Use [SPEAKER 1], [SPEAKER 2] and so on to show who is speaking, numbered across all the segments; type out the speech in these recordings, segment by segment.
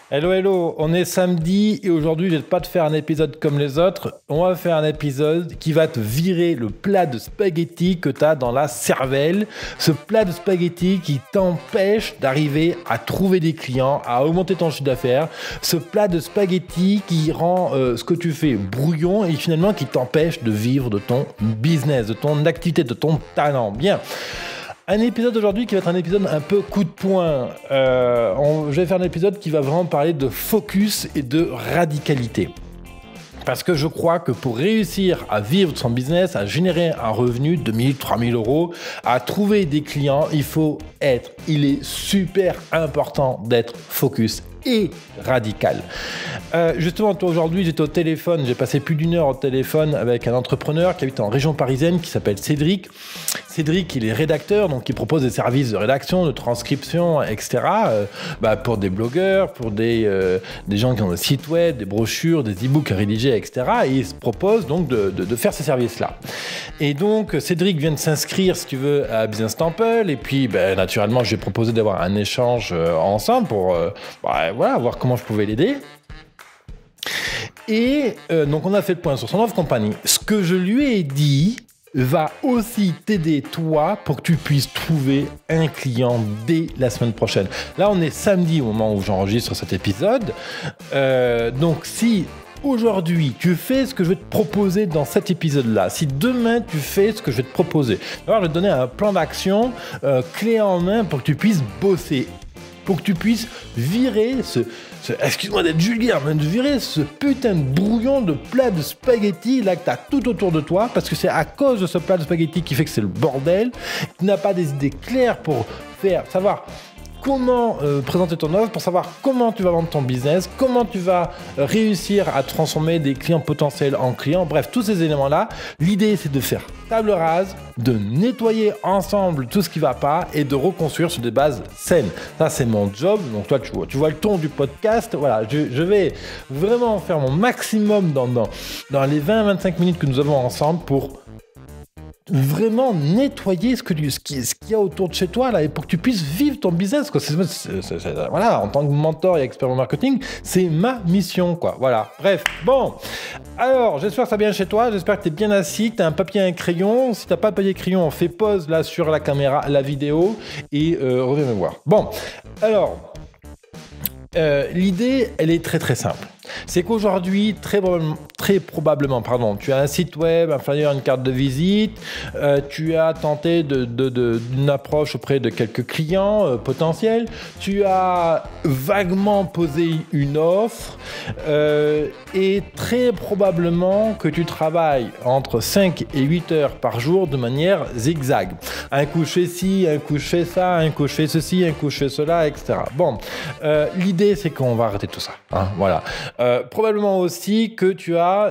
[SPEAKER 1] Hello, hello, on est samedi et aujourd'hui je vais pas te faire un épisode comme les autres, on va faire un épisode qui va te virer le plat de spaghettis que tu as dans la cervelle, ce plat de spaghettis qui t'empêche d'arriver à trouver des clients, à augmenter ton chiffre d'affaires, ce plat de spaghettis qui rend ce que tu fais brouillon et finalement qui t'empêche de vivre de ton business, de ton activité, de ton talent. Bien. Un épisode aujourd'hui qui va être un épisode un peu coup de poing. Je vais faire un épisode qui va vraiment parler de focus et de radicalité. Parce que je crois que pour réussir à vivre de son business, à générer un revenu de 2000, 3000 euros, à trouver des clients, il est super important d'être focus et radical. Justement, toi aujourd'hui, j'étais au téléphone, j'ai passé plus d'1 heure au téléphone avec un entrepreneur qui habite en région parisienne qui s'appelle Cédric. Cédric, il est rédacteur, donc il propose des services de rédaction, de transcription, etc. Pour des blogueurs, pour des gens qui ont des sites web, des brochures, des e-books à rédiger, etc. Et il se propose donc de faire ces services-là. Et donc, Cédric vient de s'inscrire, si tu veux, à Business Temple. Et puis, naturellement, je lui ai proposé d'avoir un échange ensemble pour voir comment je pouvais l'aider. Et donc, on a fait le point sur son offre compagnie. Ce que je lui ai dit va aussi t'aider, toi, pour que tu puisses trouver un client dès la semaine prochaine. Là, on est samedi au moment où j'enregistre cet épisode. Donc, si aujourd'hui, tu fais ce que je vais te proposer dans cet épisode-là, si demain, tu fais ce que je vais te proposer, alors je vais te donner un plan d'action clé en main pour que tu puisses bosser, pour que tu puisses virer excuse-moi d'être vulgaire, mais de virer ce putain de brouillon de plat de spaghettis là que tu as tout autour de toi, parce que c'est à cause de ce plat de spaghettis qui fait que c'est le bordel, tu n'as pas des idées claires pour savoir comment présenter ton offre, pour savoir comment tu vas vendre ton business, comment tu vas réussir à transformer des clients potentiels en clients. Bref, tous ces éléments-là, l'idée c'est de faire table rase, de nettoyer ensemble tout ce qui ne va pas et de reconstruire sur des bases saines. Ça, c'est mon job. Donc toi, tu vois le ton du podcast. Voilà, je vais vraiment faire mon maximum dans les 20-25 minutes que nous avons ensemble pour vraiment nettoyer ce qu'il y a autour de chez toi là, et pour que tu puisses vivre ton business, quoi. Voilà, en tant que mentor et expert en marketing, c'est ma mission, quoi. Voilà, bref, bon, alors j'espère que ça va bien chez toi, j'espère que tu es bien assis, que tu as un papier et un crayon. Si tu n'as pas de papier et crayon, on fait pause là sur la caméra, la vidéo, et reviens me voir. Bon, alors l'idée, elle est très très simple. C'est qu'aujourd'hui, très probablement, tu as un site web inférieur à une carte de visite, tu as tenté d'une approche auprès de quelques clients potentiels, tu as vaguement posé une offre et très probablement que tu travailles entre 5 et 8 heures par jour de manière zigzag. Un coup je fais ci, un coup je fais ça, un coup je fais ceci, un coup je fais cela, etc. Bon, l'idée c'est qu'on va arrêter tout ça. Hein, voilà. Probablement aussi que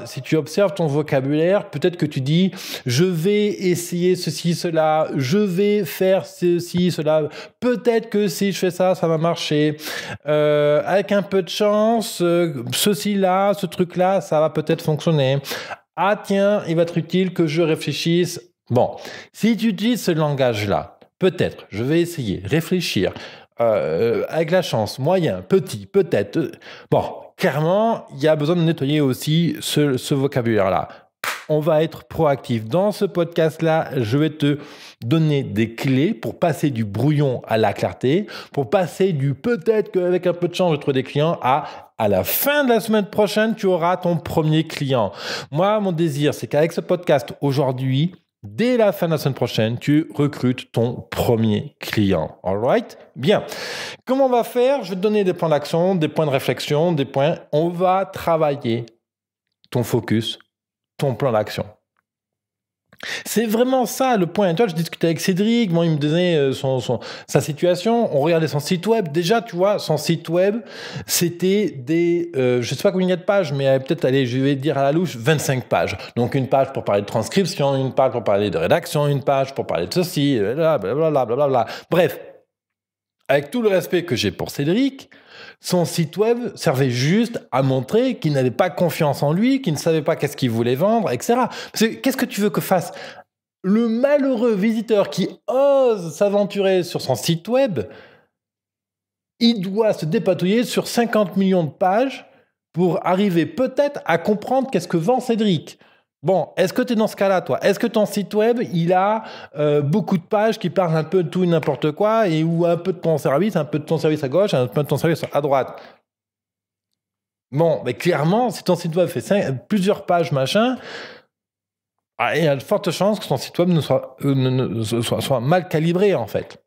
[SPEAKER 1] si tu observes ton vocabulaire, peut-être que tu dis je vais essayer ceci, cela, je vais faire ceci, cela, peut-être que si je fais ça, ça va marcher. Avec un peu de chance, ceci-là, ce truc-là, ça va peut-être fonctionner. Ah tiens, il va être utile que je réfléchisse. Bon, si tu utilises ce langage-là, peut-être, je vais essayer, réfléchir, avec la chance, moyen, petit, peut-être. Bon, clairement, il y a besoin de nettoyer aussi ce vocabulaire-là. On va être proactif. Dans ce podcast-là, je vais te donner des clés pour passer du brouillon à la clarté, pour passer du peut-être qu'avec un peu de chance, je trouve des clients à la fin de la semaine prochaine, tu auras ton premier client. Moi, mon désir, c'est qu'avec ce podcast aujourd'hui, dès la fin de la semaine prochaine, tu recrutes ton premier client. All right? Bien. Comment on va faire? Je vais te donner des plans d'action, des points de réflexion, des points. On va travailler ton focus, ton plan d'action. C'est vraiment ça le point. Tu vois, je discutais avec Cédric, il me donnait sa situation, on regardait son site web. Déjà, tu vois, son site web, c'était je sais pas combien il y a de pages, mais peut-être, allez, je vais dire à la louche, 25 pages. Donc, une page pour parler de transcription, une page pour parler de rédaction, une page pour parler de ceci, blablabla. Bref, avec tout le respect que j'ai pour Cédric, son site web servait juste à montrer qu'il n'avait pas confiance en lui, qu'il ne savait pas qu'est-ce qu'il voulait vendre, etc. Parce que qu'est-ce que tu veux que fasse le malheureux visiteur qui ose s'aventurer sur son site web il doit se dépatouiller sur 50 millions de pages pour arriver peut-être à comprendre qu'est-ce que vend Cédric. Bon, est-ce que tu es dans ce cas-là, toi? Est-ce que ton site web, il a beaucoup de pages qui parlent un peu de tout et n'importe quoi, et ou un peu de ton service, un peu de ton service à gauche, un peu de ton service à droite? Bon, mais clairement, si ton site web fait plusieurs pages, machin, il y a de fortes chances que ton site web soit mal calibré, en fait.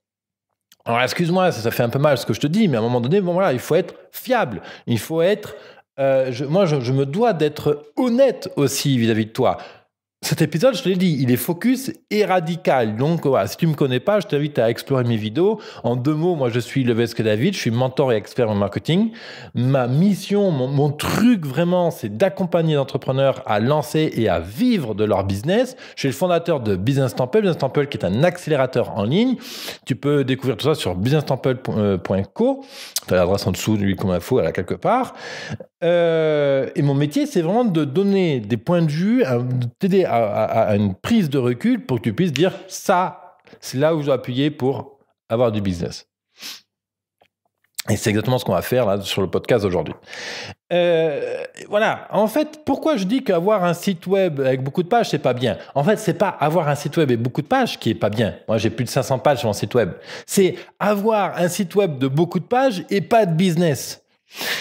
[SPEAKER 1] Alors, excuse-moi, ça fait un peu mal ce que je te dis, mais à un moment donné, bon, voilà, il faut être fiable. Il faut être... je me dois d'être honnête aussi vis-à-vis de toi. Cet épisode, je te l'ai dit, il est focus et radical. Donc, voilà, si tu ne me connais pas, je t'invite à explorer mes vidéos. En 2 mots, moi, je suis Levesque David, je suis mentor et expert en marketing. Ma mission, mon truc vraiment, c'est d'accompagner les entrepreneurs à lancer et à vivre de leur business. Je suis le fondateur de Business Temple, Business Temple qui est un accélérateur en ligne. Tu peux découvrir tout ça sur businesstemple.co. Tu as l'adresse en dessous, lui, comme info, là, quelque part. Et mon métier, c'est vraiment de donner des points de vue, de t'aider à une prise de recul pour que tu puisses dire ça, c'est là où je dois appuyer pour avoir du business. Et c'est exactement ce qu'on va faire là sur le podcast aujourd'hui. Voilà. En fait, pourquoi je dis qu'avoir un site web avec beaucoup de pages, c'est pas bien? En fait, c'est pas avoir un site web avec beaucoup de pages qui est pas bien. Moi, j'ai plus de 500 pages sur mon site web. C'est avoir un site web de beaucoup de pages et pas de business.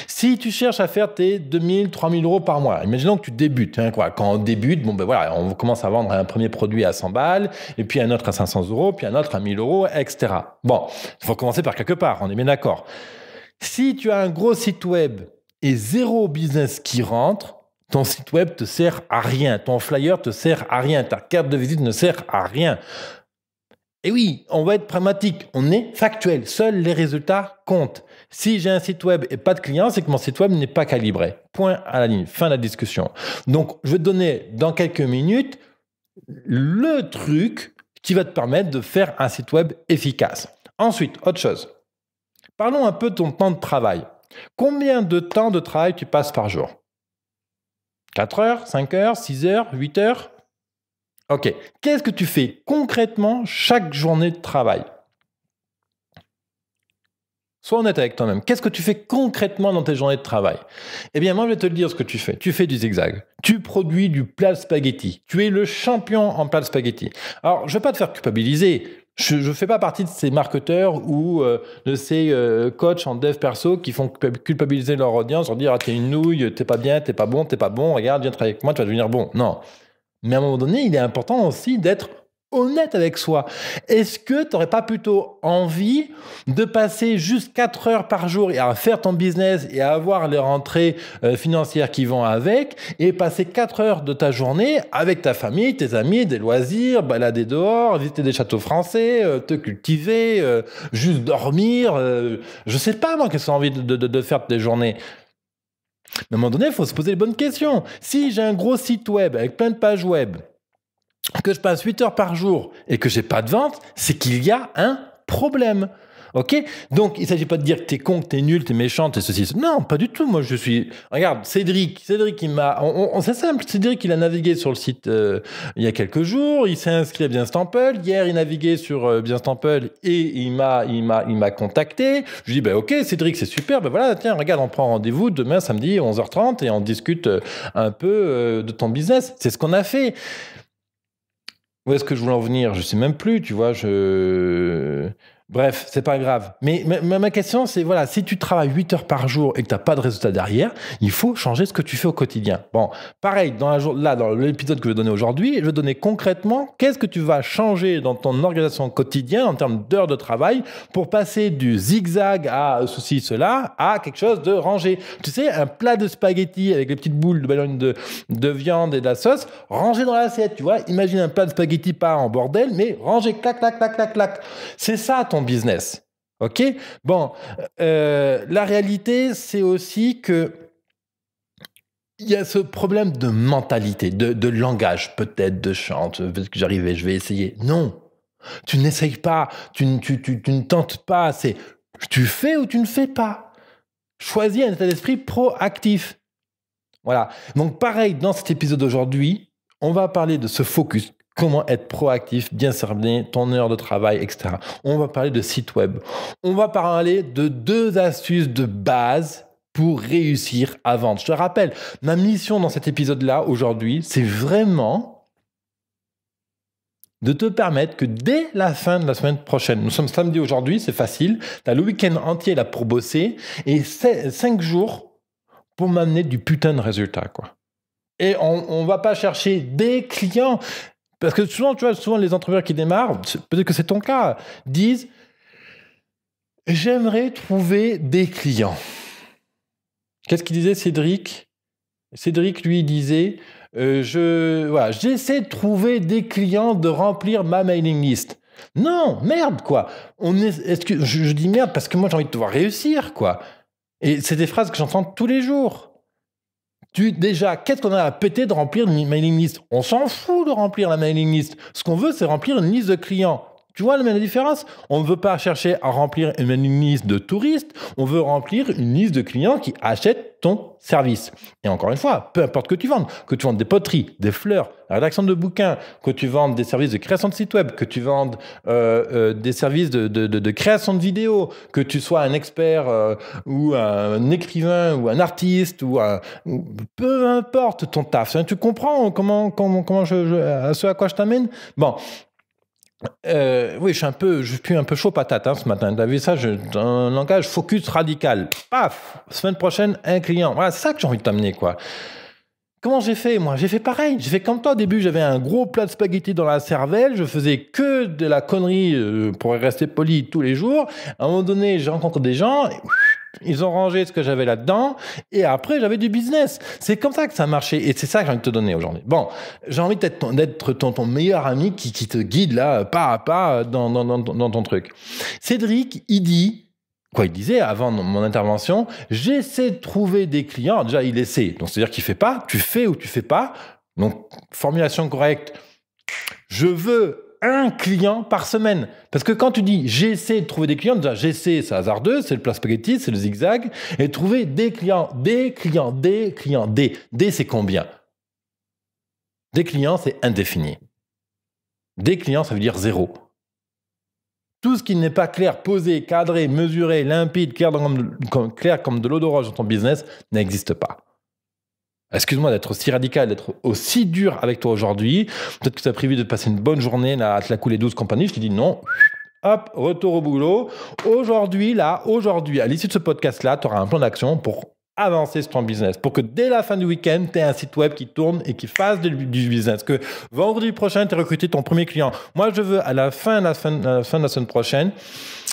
[SPEAKER 1] Si tu cherches à faire tes 2000, 3000 euros par mois, imaginons que tu débutes. Hein, quoi. Quand on débute, bon, ben voilà, on commence à vendre un premier produit à 100 balles, et puis un autre à 500 euros, puis un autre à 1000 euros, etc. Bon, il faut commencer par quelque part, on est bien d'accord. Si tu as un gros site web et zéro business qui rentre, ton site web te sert à rien, ton flyer te sert à rien, ta carte de visite ne sert à rien. Et oui, on va être pragmatique, on est factuel, seuls les résultats comptent. Si j'ai un site web et pas de clients, c'est que mon site web n'est pas calibré. Point à la ligne, fin de la discussion. Donc, je vais te donner dans quelques minutes le truc qui va te permettre de faire un site web efficace. Ensuite, autre chose. Parlons un peu de ton temps de travail. Combien de temps de travail tu passes par jour? 4 heures, 5 heures, 6 heures, 8 heures? Ok. Qu'est-ce que tu fais concrètement chaque journée de travail? Sois honnête avec toi-même. Qu'est-ce que tu fais concrètement dans tes journées de travail? Eh bien, moi, je vais te le dire ce que tu fais. Tu fais du zigzag. Tu produis du plat de spaghetti. Tu es le champion en plat de spaghetti. Alors, je ne vais pas te faire culpabiliser. Je ne fais pas partie de ces marketeurs ou de ces coachs en dev perso qui font culpabiliser leur audience en dire « Ah, t'es une nouille, t'es pas bien, t'es pas bon, regarde, viens travailler avec moi, tu vas devenir bon. » Non. Mais à un moment donné, il est important aussi d'être honnête avec soi. Est-ce que tu n'aurais pas plutôt envie de passer juste 4 heures par jour à faire ton business et à avoir les rentrées financières qui vont avec, et passer 4 heures de ta journée avec ta famille, tes amis, des loisirs, balader dehors, visiter des châteaux français, te cultiver, juste dormir, je sais pas moi qu'est-ce que tu as envie de faire de tes journées. Mais à un moment donné, il faut se poser les bonnes questions. Si j'ai un gros site web avec plein de pages web, que je passe 8 heures par jour et que j'ai pas de vente, c'est qu'il y a un problème. Ok? Donc, il ne s'agit pas de dire que t'es con, que t'es nul, t'es méchant, t'es ceci. Non, pas du tout. Moi, je suis... Regarde, Cédric, il m'a... c'est simple. Cédric, il a navigué sur le site il y a quelques jours. Il s'est inscrit à Business Temple. Hier, il naviguait sur Business Temple et il m'a contacté. Je lui dis, ben ok, Cédric, c'est super. Ben voilà, tiens, regarde, on prend rendez-vous demain, samedi, 11h30 et on discute un peu de ton business. C'est ce qu'on a fait. Où est-ce que je voulais en venir? Je sais même plus, tu vois, Bref, c'est pas grave. Mais ma question, c'est, voilà, si tu travailles 8 heures par jour et que tu n'as pas de résultat derrière, il faut changer ce que tu fais au quotidien. Bon, pareil, dans l'épisode que je vais donner aujourd'hui, je vais donner concrètement qu'est-ce que tu vas changer dans ton organisation quotidienne en termes d'heures de travail pour passer du zigzag à ceci, cela, à quelque chose de rangé. Tu sais, un plat de spaghettis avec les petites boules de ballon de viande et de la sauce, rangé dans l'assiette, tu vois. Imagine un plat de spaghettis pas en bordel, mais rangé, clac, clac, clac, clac, clac. C'est ça, ton business. Ok? Bon, la réalité, c'est aussi que il y a ce problème de mentalité, de langage, peut-être, de chante, peut-être que j'arrive, je vais essayer. Non, tu n'essayes pas, tu ne tentes pas, c'est tu fais ou tu ne fais pas. Choisis un état d'esprit proactif. Voilà. Donc pareil, dans cet épisode d'aujourd'hui, on va parler de ce focus. comment être proactif, bien cerner ton heure de travail, etc. On va parler de site web. On va parler de 2 astuces de base pour réussir à vendre. Je te rappelle, ma mission dans cet épisode-là, aujourd'hui, c'est vraiment de te permettre que dès la fin de la semaine prochaine, nous sommes samedi aujourd'hui, c'est facile, tu as le week-end entier là pour bosser et 5 jours pour m'amener du putain de résultat, quoi. Et on ne va pas chercher des clients, parce que souvent, tu vois, souvent les entrepreneurs qui démarrent, peut-être que c'est ton cas, disent « J'aimerais trouver des clients ». Qu'est-ce qu'il disait Cédric ? Cédric, lui, disait j'essaie de trouver des clients, de remplir ma mailing list. Non, merde, quoi. Est-ce que je dis merde parce que moi, j'ai envie de te voir réussir, quoi. Et c'est des phrases que j'entends tous les jours. Déjà, qu'est-ce qu'on a à péter de remplir une mailing list ? On s'en fout de remplir la mailing list. Ce qu'on veut, c'est remplir une liste de clients. Tu vois la différence ? On ne veut pas chercher à remplir une liste de touristes, on veut remplir une liste de clients qui achètent ton service. Et encore une fois, peu importe que tu vendes des poteries, des fleurs, la rédaction de bouquins, que tu vendes des services de création de site web, que tu vendes des services de création de vidéos, que tu sois un expert ou un écrivain ou un artiste peu importe ton taf. Tu comprends comment ce à quoi je t'amène ? Bon. Oui, je suis un peu chaud patate ce matin. T'as vu ça, un langage focus radical. Paf, semaine prochaine, un client. Voilà, c'est ça que j'ai envie de t'amener, quoi. Comment j'ai fait, moi ? J'ai fait pareil. J'ai fait comme toi au début. J'avais un gros plat de spaghettis dans la cervelle. Je faisais que de la connerie pour rester poli tous les jours. À un moment donné, j'ai rencontré des gens. Ils ont rangé ce que j'avais là-dedans et après j'avais du business. C'est comme ça que ça a marché et c'est ça que j'ai envie de te donner aujourd'hui. Bon, j'ai envie d'être ton meilleur ami qui te guide là pas à pas dans ton truc. Cédric, il disait avant mon intervention, j'essaie de trouver des clients. Déjà, il essaie, donc c'est-à-dire qu'il fait pas, tu fais ou tu fais pas. Donc, formulation correcte, je veux un client par semaine. Parce que quand tu dis j'essaie de trouver des clients, déjà j'essaie, c'est hasardeux, c'est le plat spaghetti, c'est le zigzag, et trouver des clients. D, c'est combien ? Des clients, c'est indéfini. Des clients, ça veut dire 0. Tout ce qui n'est pas clair, posé, cadré, mesuré, limpide, clair comme de l'eau de roche dans ton business, n'existe pas. Excuse-moi d'être aussi radical, d'être aussi dur avec toi aujourd'hui. Peut-être que tu as prévu de passer une bonne journée là, à te la couler 12 compagnie. Je te dis non. Hop, retour au boulot. Aujourd'hui, à l'issue de ce podcast-là, tu auras un plan d'action pour avancer sur ton business, pour que dès la fin du week-end, tu aies un site web qui tourne et qui fasse du business. Que vendredi prochain, tu aies recruté ton premier client. Moi, je veux à la fin de la semaine prochaine,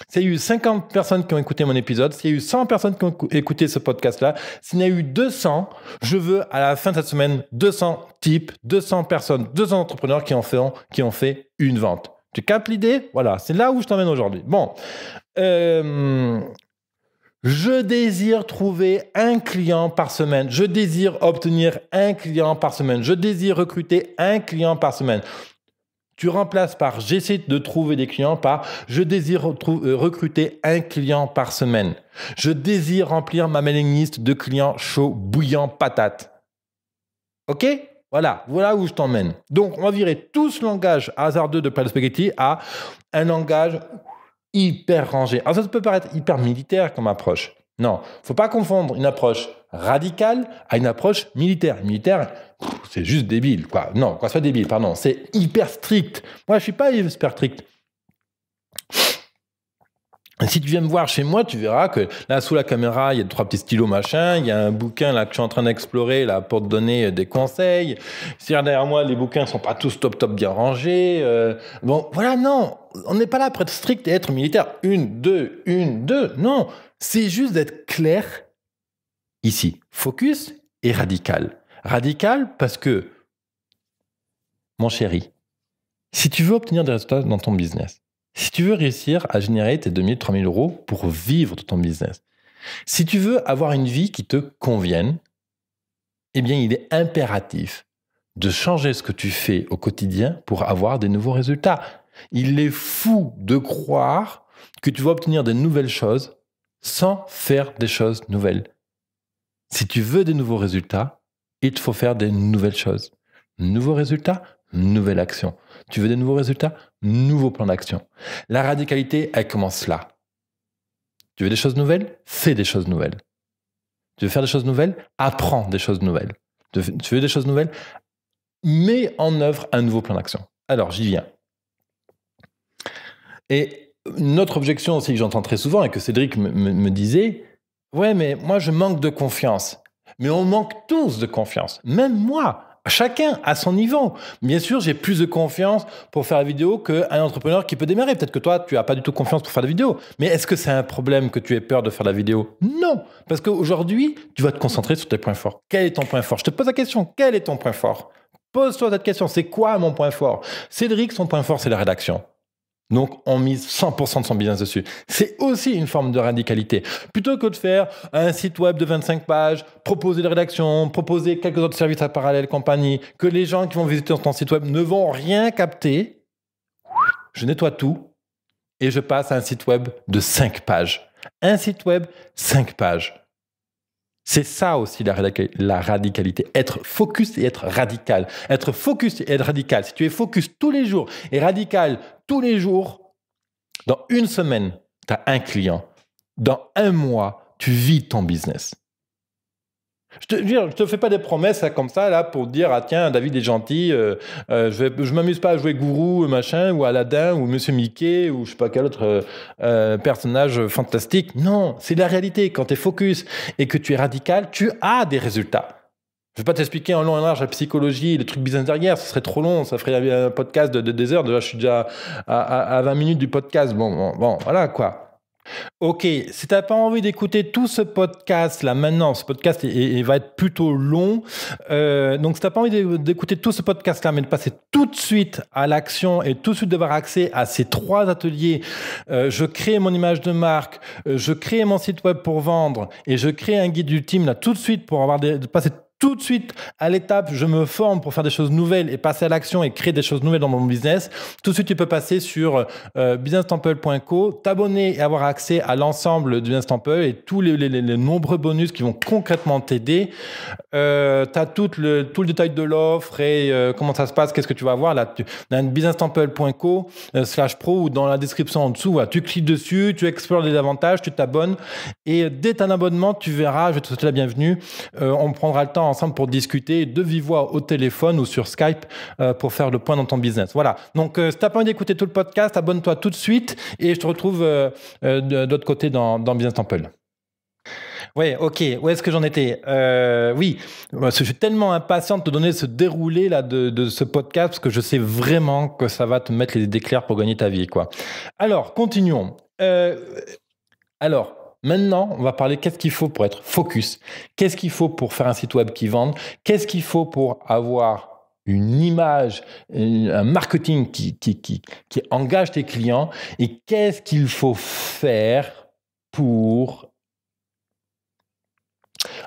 [SPEAKER 1] s'il y a eu 50 personnes qui ont écouté mon épisode, s'il y a eu 100 personnes qui ont écouté ce podcast-là, s'il y en a eu 200, je veux à la fin de cette semaine 200 types, 200 personnes, 200 entrepreneurs qui ont fait une vente. Tu captes l'idée ? Voilà, c'est là où je t'emmène aujourd'hui. Bon, je désire trouver un client par semaine. Je désire obtenir un client par semaine. Je désire recruter un client par semaine. Tu remplaces par j'essaie de trouver des clients par je désire recruter un client par semaine. Je désire remplir ma mailing list de clients chauds, bouillants, patates. OK ? Voilà où je t'emmène. Donc, on va virer tout ce langage hasardeux de plat de spaghetti à un langage hyper rangé. Alors, ça peut paraître hyper militaire comme approche. Non, faut pas confondre une approche radicale à une approche militaire. Militaire, c'est juste débile, quoi. Non, quoi, c'est pas débile, pardon. C'est hyper strict. Moi, je suis pas hyper strict. Et si tu viens me voir chez moi, tu verras que là, sous la caméra, il y a 3 petits stylos machin, il y a un bouquin là que je suis en train d'explorer là pour te donner des conseils. Si derrière moi, les bouquins sont pas tous top bien rangés. Bon, voilà, non, on n'est pas là pour être strict et être militaire. 1, 2, non. C'est juste d'être clair ici. Focus et radical. Radical parce que, mon chéri, si tu veux obtenir des résultats dans ton business, si tu veux réussir à générer tes 2 000, 3 000 euros pour vivre de ton business, si tu veux avoir une vie qui te convienne, eh bien, il est impératif de changer ce que tu fais au quotidien pour avoir des nouveaux résultats. Il est fou de croire que tu vas obtenir de nouvelles choses sans faire des choses nouvelles. Si tu veux des nouveaux résultats, il te faut faire des nouvelles choses. Nouveaux résultats, nouvelle action. Tu veux des nouveaux résultats? Nouveau plan d'action. La radicalité, elle commence là. Tu veux des choses nouvelles? Fais des choses nouvelles. Tu veux faire des choses nouvelles? Apprends des choses nouvelles. Tu veux des choses nouvelles? Mets en œuvre un nouveau plan d'action. Alors, j'y viens. Et une autre objection aussi que j'entends très souvent et que Cédric me disait, ouais, mais moi, je manque de confiance. Mais on manque tous de confiance. Même moi. Chacun à son niveau. Bien sûr, j'ai plus de confiance pour faire la vidéo qu'un entrepreneur qui peut démarrer. Peut-être que toi, tu n'as pas du tout confiance pour faire la vidéo. Mais est-ce que c'est un problème que tu aies peur de faire la vidéo? Non. Parce qu'aujourd'hui, tu vas te concentrer sur tes points forts. Quel est ton point fort? Je te pose la question. Quel est ton point fort? Pose-toi cette question. C'est quoi mon point fort? Cédric, son point fort, c'est la rédaction. Donc, on mise 100% de son business dessus. C'est aussi une forme de radicalité. Plutôt que de faire un site web de 25 pages, proposer de rédaction, proposer quelques autres services à parallèle, compagnie, que les gens qui vont visiter ton site web ne vont rien capter, je nettoie tout et je passe à un site web de 5 pages. Un site web, 5 pages. C'est ça aussi la radicalité. Être focus et être radical. Être focus et être radical. Si tu es focus tous les jours et radical tous les jours, dans une semaine, tu as un client. Dans un mois, tu vis ton business. Je te fais pas des promesses comme ça là pour dire ah tiens David est gentil, je m'amuse pas à jouer gourou machin ou Aladdin ou Monsieur Mickey ou je sais pas quel autre personnage fantastique. Non, c'est la réalité. Quand tu es focus et que tu es radical, tu as des résultats. Je vais pas t'expliquer en long et en large la psychologie, les trucs business derrière, ce serait trop long, ça ferait un podcast de des heures. Déjà, je suis déjà à 20 minutes du podcast. Bon, voilà quoi. Ok, si tu n'as pas envie d'écouter tout ce podcast là maintenant, ce podcast va être plutôt long. Donc si tu n'as pas envie d'écouter tout ce podcast là, mais de passer tout de suite à l'action et tout de suite d'avoir accès à ces 3 ateliers, je crée mon image de marque, je crée mon site web pour vendre et je crée un guide ultime là tout de suite pour passer tout de suite à l'étape, je me forme pour faire des choses nouvelles et passer à l'action et créer des choses nouvelles dans mon business. Tout de suite, tu peux passer sur businesstemple.co, t'abonner et avoir accès à l'ensemble du Business Temple et tous les nombreux bonus qui vont concrètement t'aider. Tu as tout le détail de l'offre et comment ça se passe, qu'est-ce que tu vas voir. Là, dans businesstemple.co/pro ou dans la description en dessous, tu cliques dessus, tu explores les avantages, tu t'abonnes et dès ton abonnement, tu verras, je vais te souhaiter la bienvenue. On prendra le temps ensemble pour discuter de vive voix au téléphone ou sur Skype pour faire le point dans ton business. Voilà. Donc, si tu n'as pas envie d'écouter tout le podcast, abonne-toi tout de suite et je te retrouve de l'autre côté dans Business Temple. Ouais, ok. Où est-ce que j'en étais? Oui, je suis tellement impatient de te donner ce déroulé là de ce podcast parce que je sais vraiment que ça va te mettre les idées claires pour gagner ta vie, quoi. Alors, continuons. Maintenant, on va parler qu'est-ce qu'il faut pour être focus, qu'est-ce qu'il faut pour faire un site web qui vende, qu'est-ce qu'il faut pour avoir une image, un marketing qui engage tes clients et qu'est-ce qu'il faut faire pour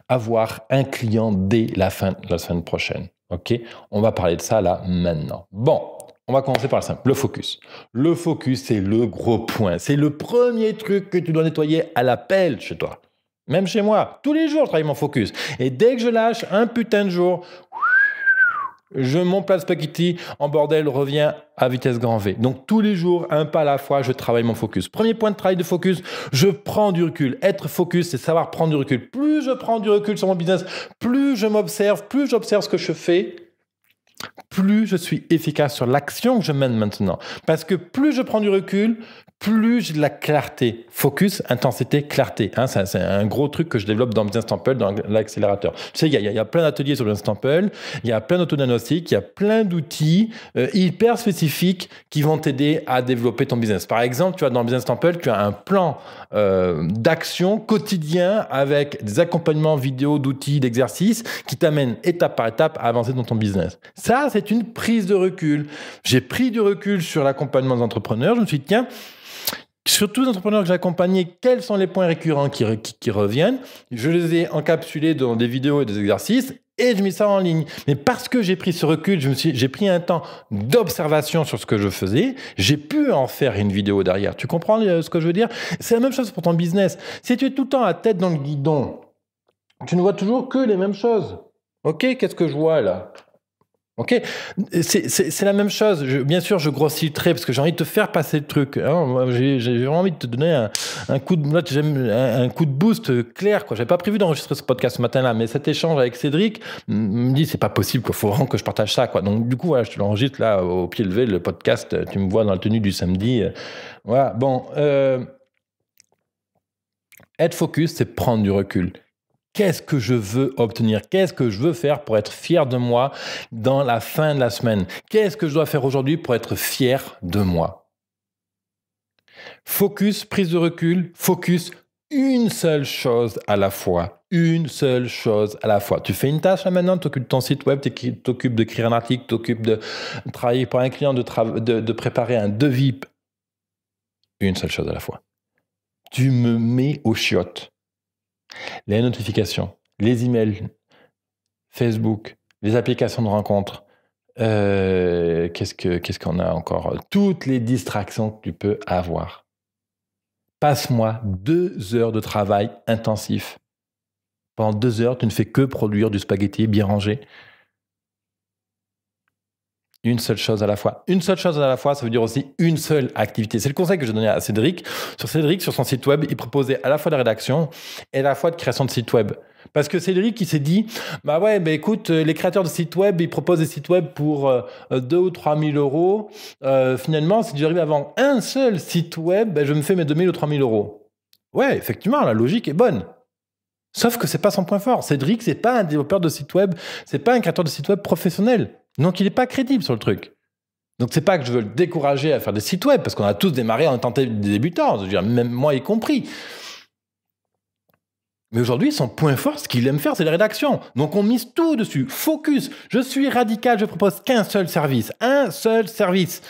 [SPEAKER 1] avoir un client dès la fin de la semaine prochaine. Ok, on va parler de ça là maintenant. Bon. On va commencer par le simple, le focus. Le focus, c'est le gros point. C'est le premier truc que tu dois nettoyer à la pelle chez toi. Même chez moi, tous les jours, je travaille mon focus. Et dès que je lâche un putain de jour, mon plat de spaghetti en bordel revient à vitesse grand V. Donc tous les jours, un pas à la fois, je travaille mon focus. Premier point de travail de focus, je prends du recul. Être focus, c'est savoir prendre du recul. Plus je prends du recul sur mon business, plus je m'observe, plus j'observe ce que je fais, plus je suis efficace sur l'action que je mène maintenant. Parce que plus je prends du recul, plus j'ai de la clarté. Focus, intensité, clarté. C'est un gros truc que je développe dans Business Temple, dans l'accélérateur. Tu sais, il y a plein d'ateliers sur Business Temple, il y a plein d'autodiagnostics, il y a plein d'outils hyper spécifiques qui vont t'aider à développer ton business. Par exemple, tu vois, dans Business Temple, tu as un plan d'action quotidien avec des accompagnements vidéo, d'outils, d'exercices qui t'amènent étape par étape à avancer dans ton business. Ça, c'est une prise de recul. J'ai pris du recul sur l'accompagnement des entrepreneurs. Je me suis dit, tiens, sur tous les entrepreneurs que j'ai accompagnés, quels sont les points récurrents qui reviennent? Je les ai encapsulés dans des vidéos et des exercices et je mets ça en ligne. Mais parce que j'ai pris ce recul, j'ai pris un temps d'observation sur ce que je faisais, j'ai pu en faire une vidéo derrière. Tu comprends ce que je veux dire? C'est la même chose pour ton business. Si tu es tout le temps à tête dans le guidon, tu ne vois toujours que les mêmes choses. Ok, qu'est-ce que je vois là? Ok, c'est la même chose. Bien sûr, je grossis le trait parce que j'ai envie de te faire passer le truc. Hein. J'ai vraiment envie de te donner un coup de, un coup de boost clair. J'avais pas prévu d'enregistrer ce podcast ce matin-là, mais cet échange avec Cédric me dit c'est pas possible. Il faut vraiment que je partage ça. Donc du coup, voilà, je te l'enregistre là au pied levé le podcast. Tu me vois dans la tenue du samedi. Voilà. Bon, être focus, c'est prendre du recul. Qu'est-ce que je veux obtenir? Qu'est-ce que je veux faire pour être fier de moi dans la fin de la semaine? Qu'est-ce que je dois faire aujourd'hui pour être fier de moi? Focus, prise de recul, focus, une seule chose à la fois. Une seule chose à la fois. Tu fais une tâche là maintenant, tu t'occupes de ton site web, tu t'occupes d'écrire un article, tu t'occupes de travailler pour un client, de préparer un devis. Une seule chose à la fois. Tu me mets aux chiottes. Les notifications, les emails, Facebook, les applications de rencontres, qu'est-ce qu'on a encore? Toutes les distractions que tu peux avoir. Passe-moi 2 heures de travail intensif. Pendant 2 heures, tu ne fais que produire du spaghetti bien rangé. Une seule chose à la fois. Une seule chose à la fois, ça veut dire aussi une seule activité. C'est le conseil que je donnais à Cédric. Sur son site web, il proposait à la fois de la rédaction et à la fois de création de site web. Parce que Cédric, il s'est dit, écoute, les créateurs de sites web, ils proposent des sites web pour 2 ou 3 000 euros. Finalement, si j'arrive à vendre un seul site web, je me fais mes 2 000 ou 3 000 euros. Ouais, effectivement, la logique est bonne. Sauf que c'est pas son point fort. Cédric, c'est pas un développeur de site web, c'est pas un créateur de site web professionnel. Donc, il n'est pas crédible sur le truc. Donc, c'est pas que je veux le décourager à faire des sites web, parce qu'on a tous démarré en étant des débutants, je veux dire, même moi y compris. Mais aujourd'hui, son point fort, ce qu'il aime faire, c'est la rédaction. Donc, on mise tout dessus. Focus. Je suis radical, je propose qu'un seul service. Un seul service.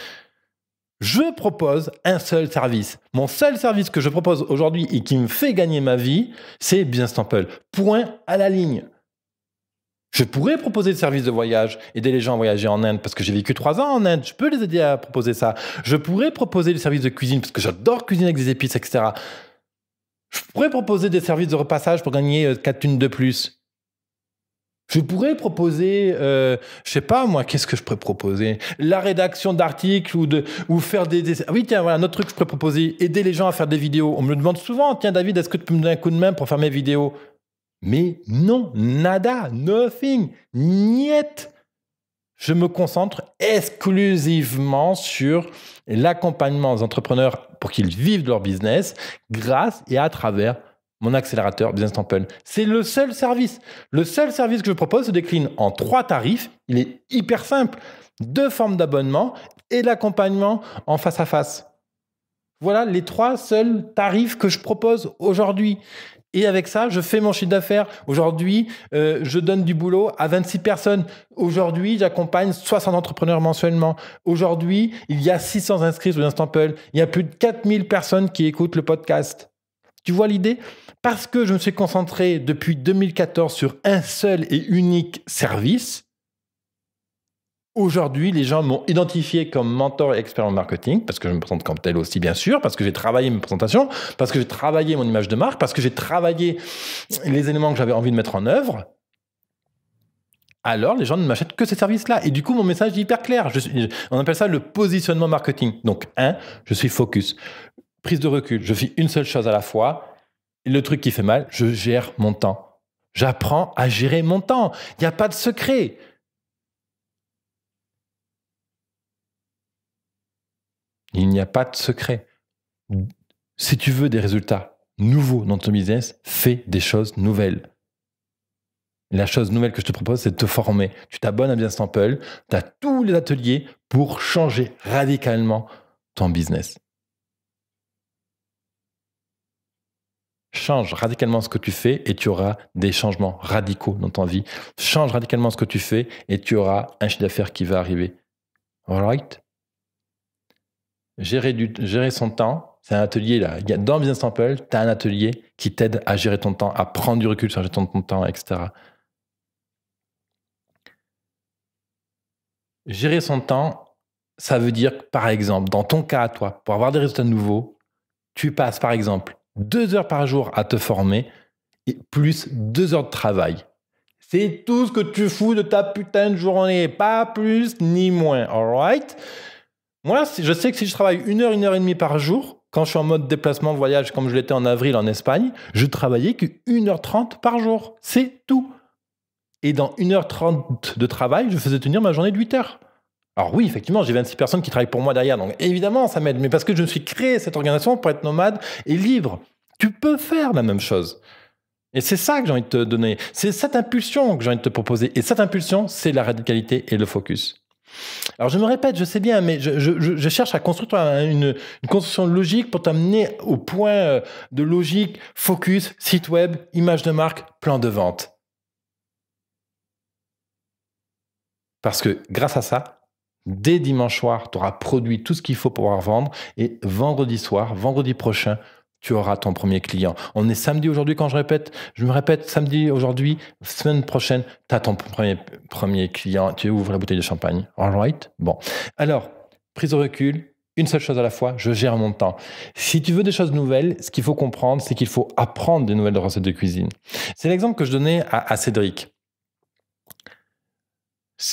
[SPEAKER 1] Je propose un seul service. Mon seul service que je propose aujourd'hui et qui me fait gagner ma vie, c'est Business Temple. Point à la ligne. Je pourrais proposer le service de voyage, aider les gens à voyager en Inde parce que j'ai vécu 3 ans en Inde. Je peux les aider à proposer ça. Je pourrais proposer le service de cuisine parce que j'adore cuisiner avec des épices, etc. Je pourrais proposer des services de repassage pour gagner 4 thunes de plus. Je pourrais proposer, je sais pas moi, qu'est-ce que je pourrais proposer? La rédaction d'articles ou faire des... Oui, tiens, voilà, un autre truc que je pourrais proposer, aider les gens à faire des vidéos. On me le demande souvent, tiens David, est-ce que tu peux me donner un coup de main pour faire mes vidéos? Mais non, nada, nothing, niet. Je me concentre exclusivement sur l'accompagnement des entrepreneurs pour qu'ils vivent de leur business grâce et à travers mon accélérateur Business Temple. C'est le seul service. Le seul service que je propose se décline en 3 tarifs. Il est hyper simple. 2 formes d'abonnement et l'accompagnement en face à face. Voilà les 3 seuls tarifs que je propose aujourd'hui. Et avec ça, je fais mon chiffre d'affaires. Aujourd'hui, je donne du boulot à 26 personnes. Aujourd'hui, j'accompagne 60 entrepreneurs mensuellement. Aujourd'hui, il y a 600 inscrits sur Business Temple. Il y a plus de 4000 personnes qui écoutent le podcast. Tu vois l'idée? Parce que je me suis concentré depuis 2014 sur un seul et unique service. Aujourd'hui, les gens m'ont identifié comme mentor et expert en marketing, parce que je me présente comme tel aussi, bien sûr, parce que j'ai travaillé mes présentations, parce que j'ai travaillé mon image de marque, parce que j'ai travaillé les éléments que j'avais envie de mettre en œuvre. Alors, les gens ne m'achètent que ces services-là. Et du coup, mon message est hyper clair. On appelle ça le positionnement marketing. Donc, je suis focus. Prise de recul. Je fais une seule chose à la fois. Et le truc qui fait mal, je gère mon temps. J'apprends à gérer mon temps. Il n'y a pas de secret. Il n'y a pas de secret. Si tu veux des résultats nouveaux dans ton business, fais des choses nouvelles. La chose nouvelle que je te propose, c'est de te former. Tu t'abonnes à Business Temple, tu as tous les ateliers pour changer radicalement ton business. Change radicalement ce que tu fais et tu auras des changements radicaux dans ta vie. Change radicalement ce que tu fais et tu auras un chiffre d'affaires qui va arriver. All right? Gérer son temps, c'est un atelier là. Dans Business Temple, tu as un atelier qui t'aide à gérer ton temps, à prendre du recul sur la gestion de ton temps, etc. Gérer son temps, ça veut dire, par exemple, dans ton cas à toi, pour avoir des résultats nouveaux, tu passes par exemple 2 heures par jour à te former et plus 2 heures de travail. C'est tout ce que tu fous de ta putain de journée, pas plus ni moins, alright? Moi, je sais que si je travaille 1 heure et demie par jour, quand je suis en mode déplacement, voyage, comme je l'étais en avril en Espagne, je travaillais que 1h30 par jour. C'est tout. Et dans 1h30 de travail, je faisais tenir ma journée de 8 heures. Alors oui, effectivement, j'ai 26 personnes qui travaillent pour moi derrière, donc évidemment, ça m'aide. Mais parce que je me suis créé cette organisation pour être nomade et libre. Tu peux faire la même chose. Et c'est ça que j'ai envie de te donner. C'est cette impulsion que j'ai envie de te proposer. Et cette impulsion, c'est la radicalité et le focus. Alors je me répète, je sais bien, mais je cherche à construire une construction logique pour t'amener au point de logique, focus, site web, image de marque, plan de vente. Parce que grâce à ça, dès dimanche soir, tu auras produit tout ce qu'il faut pour pouvoir vendre et vendredi soir, vendredi prochain, tu auras ton premier client. On est samedi aujourd'hui quand je me répète, samedi aujourd'hui, semaine prochaine, tu as ton premier client, tu ouvres la bouteille de champagne. All right? Bon. Alors, prise de recul, une seule chose à la fois, je gère mon temps. Si tu veux des choses nouvelles, ce qu'il faut comprendre, c'est qu'il faut apprendre des nouvelles recettes de cuisine. C'est l'exemple que je donnais à Cédric.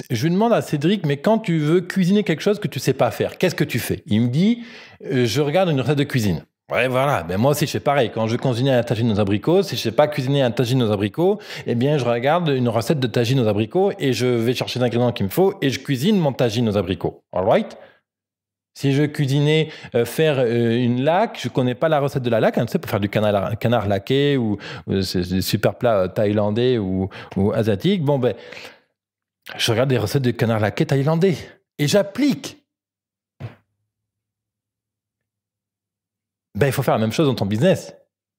[SPEAKER 1] Je lui demande à Cédric, mais quand tu veux cuisiner quelque chose que tu ne sais pas faire, qu'est-ce que tu fais? Il me dit, je regarde une recette de cuisine. Ouais, voilà. Ben moi aussi, je fais pareil. Quand je veux cuisiner un tagine aux abricots, si je sais pas cuisiner un tagine aux abricots, eh bien, je regarde une recette de tagine aux abricots et je vais chercher les ingrédients qu'il me faut et je cuisine mon tagine aux abricots. All right? Si je veux cuisiner, faire une laque, je connais pas la recette de la laque, hein, tu sais, pour faire du canard laqué ou des super plats thaïlandais ou asiatiques. Bon, ben, je regarde des recettes de canard laqué thaïlandais et j'applique. Ben, il faut faire la même chose dans ton business.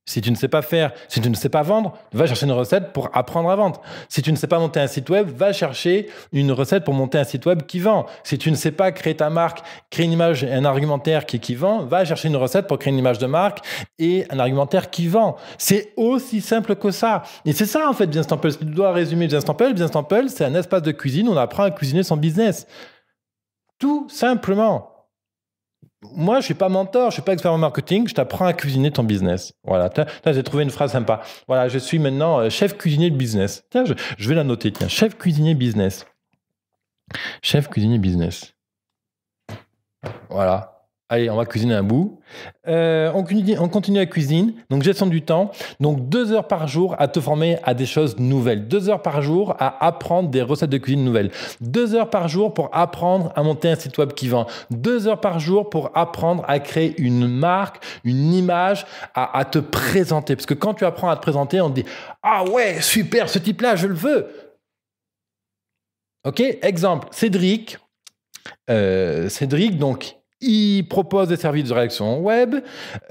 [SPEAKER 1] Si tu ne sais pas faire, si tu ne sais pas vendre, va chercher une recette pour apprendre à vendre. Si tu ne sais pas monter un site web, va chercher une recette pour monter un site web qui vend. Si tu ne sais pas créer ta marque, créer une image et un argumentaire qui vend, va chercher une recette pour créer une image de marque et un argumentaire qui vend. C'est aussi simple que ça. Et c'est ça, en fait, Business Temple. Si tu dois résumer Business Temple, c'est un espace de cuisine où on apprend à cuisiner son business. Tout simplement. Moi, je ne suis pas mentor, je ne suis pas expert en marketing, je t'apprends à cuisiner ton business. Voilà, j'ai trouvé une phrase sympa. Voilà, je suis maintenant chef cuisinier de business. Tiens, je vais la noter, tiens, chef cuisinier business. Chef cuisinier business. Voilà. Allez, on va cuisiner un bout. On continue la cuisine. Donc, gestion du temps. Donc, 2 heures par jour à te former à des choses nouvelles. 2 heures par jour à apprendre des recettes de cuisine nouvelles. 2 heures par jour pour apprendre à monter un site web qui vend. 2 heures par jour pour apprendre à créer une marque, une image, à te présenter. Parce que quand tu apprends à te présenter, on te dit « Ah ouais, super, ce type-là, je le veux !» Ok, exemple, Cédric, donc, il propose des services de rédaction web,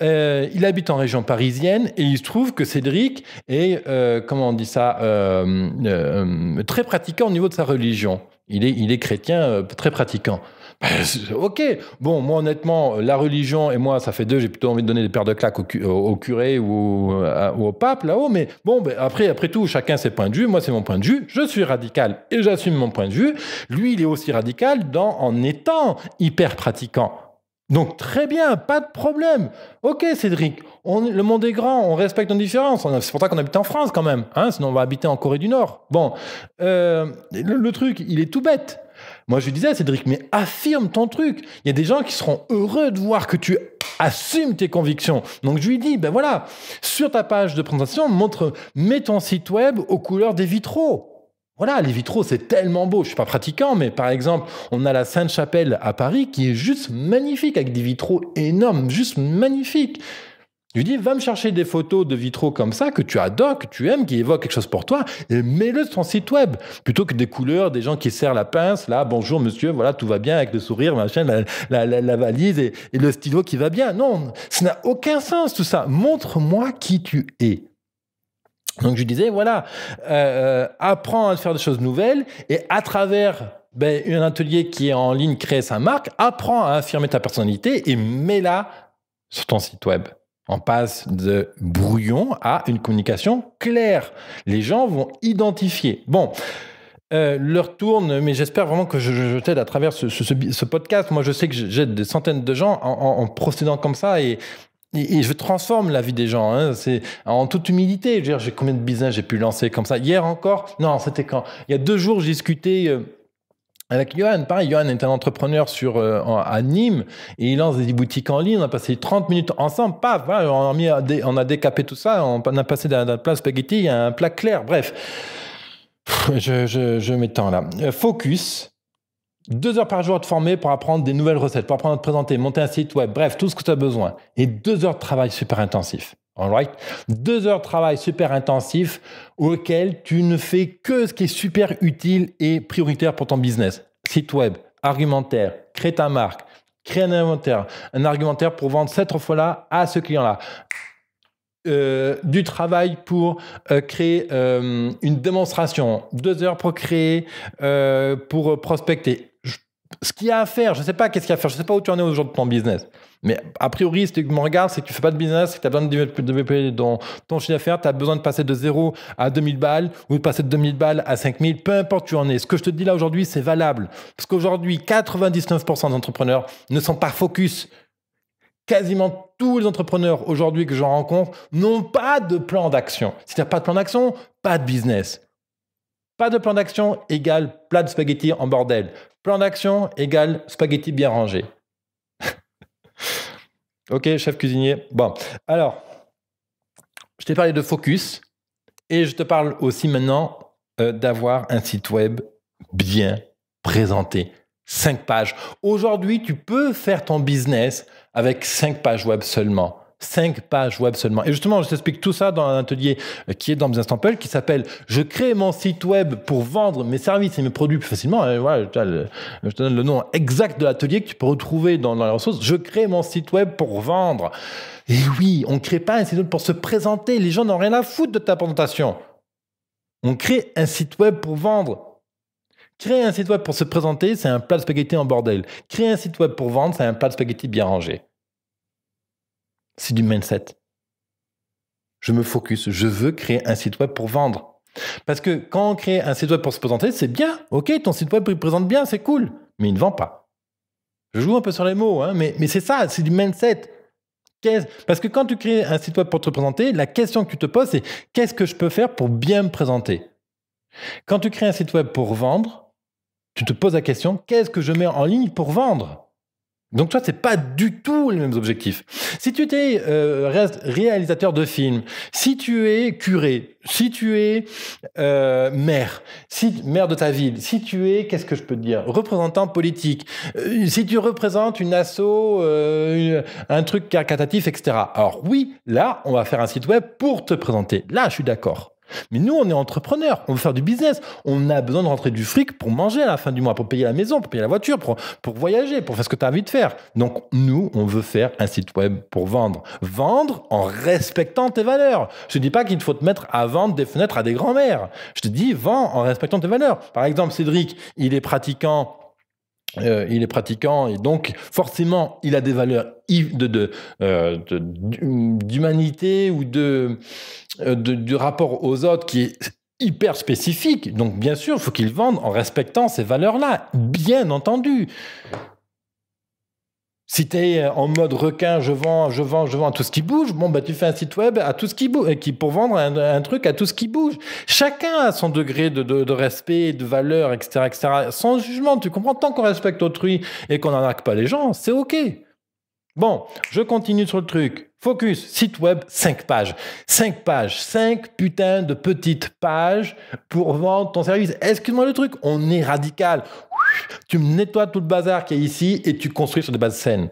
[SPEAKER 1] il habite en région parisienne et il se trouve que Cédric est, comment on dit ça, très pratiquant au niveau de sa religion. Il est chrétien, très pratiquant. Ok, bon, moi honnêtement, la religion et moi, ça fait deux, j'ai plutôt envie de donner des paires de claques au curé ou au pape là-haut, mais bon, après tout, chacun ses points de vue, moi c'est mon point de vue, je suis radical et j'assume mon point de vue, lui il est aussi radical en étant hyper pratiquant. Donc très bien, pas de problème. Ok Cédric, le monde est grand, on respecte nos différences, c'est pour ça qu'on habite en France quand même, hein, sinon on va habiter en Corée du Nord. Bon, le truc, il est tout bête. Moi, je lui disais, Cédric, mais affirme ton truc. Il y a des gens qui seront heureux de voir que tu assumes tes convictions. Donc, je lui dis, ben voilà, sur ta page de présentation, mets ton site web aux couleurs des vitraux. Voilà, les vitraux, c'est tellement beau. Je ne suis pas pratiquant, mais par exemple, on a la Sainte-Chapelle à Paris qui est juste magnifique, avec des vitraux énormes, juste magnifiques. Je lui dis, va me chercher des photos de vitraux comme ça, que tu adores, que tu aimes, qui évoquent quelque chose pour toi, et mets-le sur ton site web. Plutôt que des couleurs, des gens qui serrent la pince, là, bonjour monsieur, voilà, tout va bien, avec le sourire, machin, la valise et le stylo qui va bien. Non, ça n'a aucun sens tout ça. Montre-moi qui tu es. Donc je lui disais, voilà, apprends à faire des choses nouvelles, et à travers un atelier qui est en ligne, créer sa marque, apprends à affirmer ta personnalité et mets-la sur ton site web. On passe de brouillon à une communication claire. Les gens vont identifier. Bon, l'heure tourne, mais j'espère vraiment que je t'aide à travers ce podcast. Moi, je sais que j'aide des centaines de gens en procédant comme ça et Et je transforme la vie des gens, hein. C'est en toute humilité. Je veux dire, j'ai combien de business j'ai pu lancer comme ça? Hier encore? Non, c'était quand? Il y a 2 jours, j'ai discuté avec Johan. Pareil, Johan est un entrepreneur à Nîmes et il lance des boutiques en ligne. On a passé 30 minutes ensemble. Paf, voilà, on a décapé tout ça. On a passé d'un plat spaghetti à un plat clair. Bref, je m'étends là. Focus. 2 heures par jour à te former pour apprendre des nouvelles recettes, pour apprendre à te présenter, monter un site web, bref, tout ce que tu as besoin. Et 2 heures de travail super intensif. All right? 2 heures de travail super intensif auquel tu ne fais que ce qui est super utile et prioritaire pour ton business. Site web, argumentaire, crée ta marque, crée un argumentaire pour vendre cette offre-là à ce client-là. Du travail pour créer une démonstration, 2 heures pour créer, pour prospecter. Ce qu'il y a à faire, je ne sais pas qu'est-ce qu'il y a à faire, je ne sais pas où tu en es aujourd'hui de ton business. Mais a priori, si tu me regardes, c'est que tu ne fais pas de business, c'est que tu as besoin de développer ton chiffre d'affaires, tu as besoin de passer de 0 à 2000 balles ou de passer de 2000 balles à 5000, peu importe où tu en es. Ce que je te dis là aujourd'hui, c'est valable. Parce qu'aujourd'hui, 99% des entrepreneurs ne sont pas focus. Quasiment tous les entrepreneurs aujourd'hui que j'en rencontre n'ont pas de plan d'action. Si tu n'as pas de plan d'action, pas de business. Pas de plan d'action égale plat de spaghetti en bordel. Plan d'action égale spaghetti bien rangé. Ok, chef cuisinier. Bon, alors, je t'ai parlé de focus et je te parle aussi maintenant d'avoir un site web bien présenté. 5 pages. Aujourd'hui, tu peux faire ton business avec 5 pages web seulement. 5 pages web seulement. Et justement, je t'explique tout ça dans un atelier qui est dans Business Temple qui s'appelle « Je crée mon site web pour vendre mes services et mes produits plus facilement ». Voilà, je te donne le nom exact de l'atelier que tu peux retrouver dans les ressources. « Je crée mon site web pour vendre ». Et oui, on ne crée pas un site web pour se présenter. Les gens n'ont rien à foutre de ta présentation. On crée un site web pour vendre. Créer un site web pour se présenter, c'est un plat de spaghetti en bordel. Créer un site web pour vendre, c'est un plat de spaghetti bien rangé. C'est du mindset. Je me focus. Je veux créer un site web pour vendre. Parce que quand on crée un site web pour se présenter, c'est bien. Ok, ton site web il présente bien, c'est cool. Mais il ne vend pas. Je joue un peu sur les mots, hein, mais c'est ça, c'est du mindset. Parce que quand tu crées un site web pour te présenter, la question que tu te poses, c'est qu'est-ce que je peux faire pour bien me présenter? Quand tu crées un site web pour vendre, tu te poses la question, qu'est-ce que je mets en ligne pour vendre? Donc, toi, ce n'est pas du tout les mêmes objectifs. Si tu es réalisateur de films, si tu es curé, si tu es maire de ta ville, si tu es, qu'est-ce que je peux te dire, représentant politique, si tu représentes une asso, un truc caritatif, etc. Alors oui, là, on va faire un site web pour te présenter. Là, je suis d'accord. Mais nous, on est entrepreneurs, on veut faire du business. On a besoin de rentrer du fric pour manger à la fin du mois, pour payer la maison, pour payer la voiture, pour voyager, pour faire ce que tu as envie de faire. Donc, nous, on veut faire un site web pour vendre. Vendre en respectant tes valeurs. Je ne dis pas qu'il faut te mettre à vendre des fenêtres à des grands-mères. Je te dis, vends en respectant tes valeurs. Par exemple, Cédric, il est pratiquant et donc forcément il a des valeurs d'humanité ou du rapport aux autres qui est hyper spécifique. Donc bien sûr, il faut qu'il vende en respectant ces valeurs-là, bien entendu. Si tu es en mode requin, je vends à tout ce qui bouge, bon, bah, tu fais un site web à tout ce qui bouge, pour vendre un truc à tout ce qui bouge. Chacun a son degré de respect, de valeur, etc., etc. Sans jugement, tu comprends, tant qu'on respecte autrui et qu'on n'arnaque pas les gens, c'est OK. Bon, je continue sur le truc. Focus, site web, 5 pages. 5 pages, 5 putains de petites pages pour vendre ton service. Excuse-moi le truc, on est radical. Tu me nettoies tout le bazar qu'il y a ici et tu construis sur des bases saines.